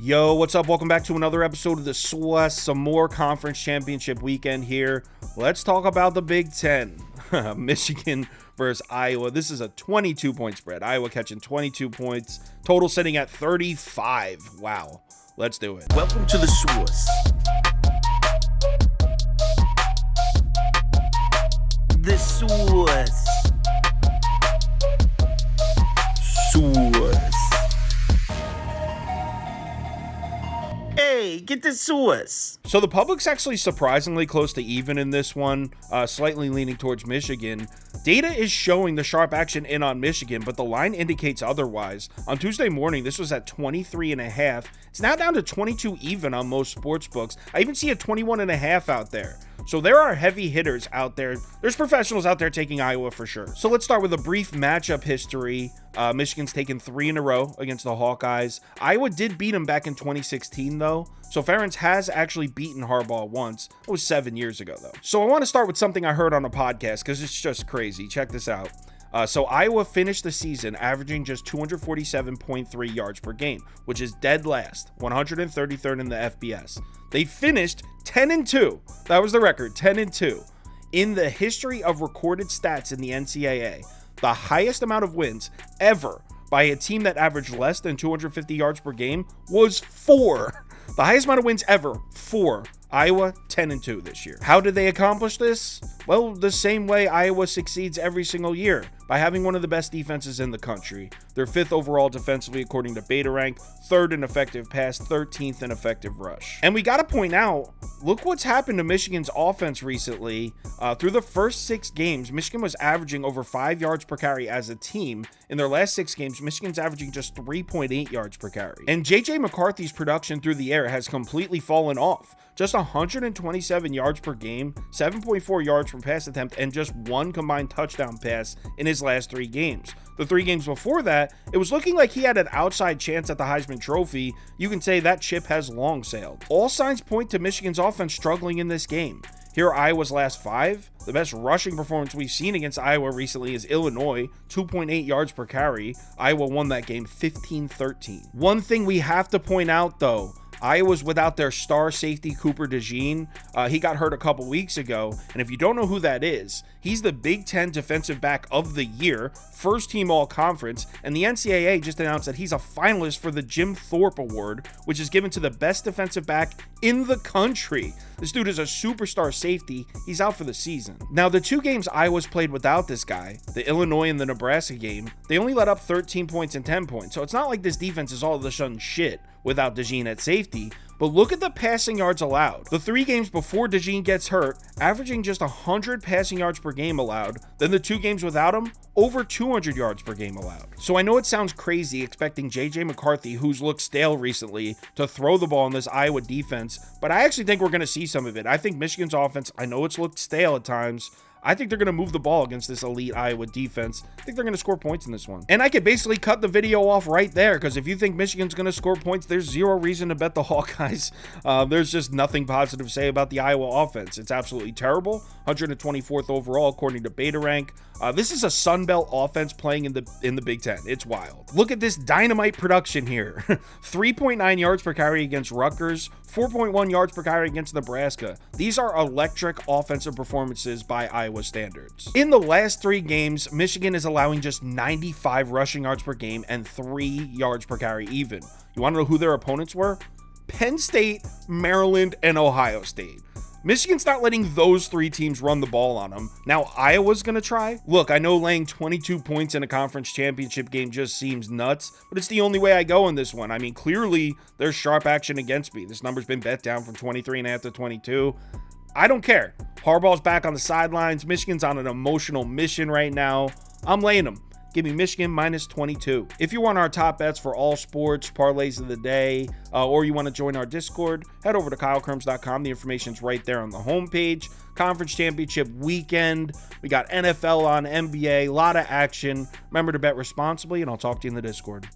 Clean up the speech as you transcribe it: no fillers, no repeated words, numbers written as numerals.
Yo, what's up? Welcome back to another episode of the SWS, some more conference championship weekend here. Let's talk about the Big Ten. Michigan versus Iowa. This is a 22-point spread. Iowa catching 22 points. Total sitting at 35. Wow. Let's do it. Welcome to the SWS. The SWS. SWS. Hey, get the SWS. So the public's actually surprisingly close to even in this one, slightly leaning towards Michigan. Data is showing the sharp action in on Michigan, but the line indicates otherwise. On Tuesday morning, this was at 23.5. It's now down to 22 even on most sports books. I even see a 21.5 out there. So there are heavy hitters out there. There's professionals out there taking Iowa for sure. So let's start with a brief matchup history. Michigan's taken 3 in a row against the Hawkeyes. Iowa did beat them back in 2016 though. So Ferentz has actually beaten Harbaugh once. It was 7 years ago though. So I want to start with something I heard on a podcast because it's just crazy. Check this out. So Iowa finished the season averaging just 247.3 yards per game, which is dead last, 133rd in the FBS. They finished 10-2. That was the record, 10-2. In the history of recorded stats in the NCAA, the highest amount of wins ever by a team that averaged less than 250 yards per game was 4. The highest amount of wins ever, 4. Iowa, 10-2 this year. How did they accomplish this? Well, the same way Iowa succeeds every single year, by having one of the best defenses in the country. They're 5th overall defensively according to Beta Rank, 3rd in effective pass, 13th in effective rush. And we got to point out, look what's happened to Michigan's offense recently. Through the first 6 games, Michigan was averaging over 5 yards per carry as a team. In their last 6 games, Michigan's averaging just 3.8 yards per carry. And J.J. McCarthy's production through the air has completely fallen off. Just 127 yards per game, 7.4 yards per pass attempt, and just 1 combined touchdown pass in his last 3 games. The 3 games before that, it was looking like he had an outside chance at the Heisman Trophy. You can say that ship has long sailed. All signs point to Michigan's offense struggling in this game. Here are Iowa's last 5. The best rushing performance we've seen against Iowa recently is Illinois, 2.8 yards per carry. Iowa won that game 15-13. One thing we have to point out though, Iowa's without their star safety, Cooper DeJean. He got hurt a couple weeks ago, and if you don't know who that is, he's the Big Ten Defensive Back of the Year, first team all-conference, and the NCAA just announced that he's a finalist for the Jim Thorpe Award, which is given to the best defensive back in the country. This dude is a superstar safety. He's out for the season. Now, the 2 games Iowa's played without this guy, the Illinois and the Nebraska game, they only let up 13 points and 10 points, so it's not like this defense is all of a sudden shit without DeJean at safety, but look at the passing yards allowed. The 3 games before DeJean gets hurt, averaging just 100 passing yards per game allowed. Then the 2 games without him, over 200 yards per game allowed. So I know it sounds crazy expecting J.J. McCarthy, who's looked stale recently, to throw the ball in this Iowa defense, but I actually think we're going to see some of it. I think Michigan's offense, I know it's looked stale at times, I think they're going to move the ball against this elite Iowa defense. I think they're going to score points in this one. And I could basically cut the video off right there, because if you think Michigan's going to score points, there's zero reason to bet the Hawkeyes. There's just nothing positive to say about the Iowa offense. It's absolutely terrible. 124th overall according to Beta Rank. This is a Sun Belt offense playing in the Big Ten. It's wild. Look at this dynamite production here. 3.9 yards per carry against Rutgers, 4.1 yards per carry against Nebraska. These are electric offensive performances by Iowa standards. In the last 3 games, Michigan is allowing just 95 rushing yards per game and 3 yards per carry even. You want to know who their opponents were? Penn State, Maryland, and Ohio State. Michigan's not letting those 3 teams run the ball on them. Now, Iowa's going to try. Look, I know laying 22 points in a conference championship game just seems nuts, but it's the only way I go in this one. I mean, clearly, there's sharp action against me. This number's been bet down from 23.5 to 22. I don't care. Harbaugh's back on the sidelines. Michigan's on an emotional mission right now. I'm laying them. Give me Michigan minus 22. If you want our top bets for all sports, parlays of the day, or you want to join our Discord, head over to KyleKirms.com. The information's right there on the homepage. Conference championship weekend. We got NFL on, NBA, a lot of action. Remember to bet responsibly, and I'll talk to you in the Discord.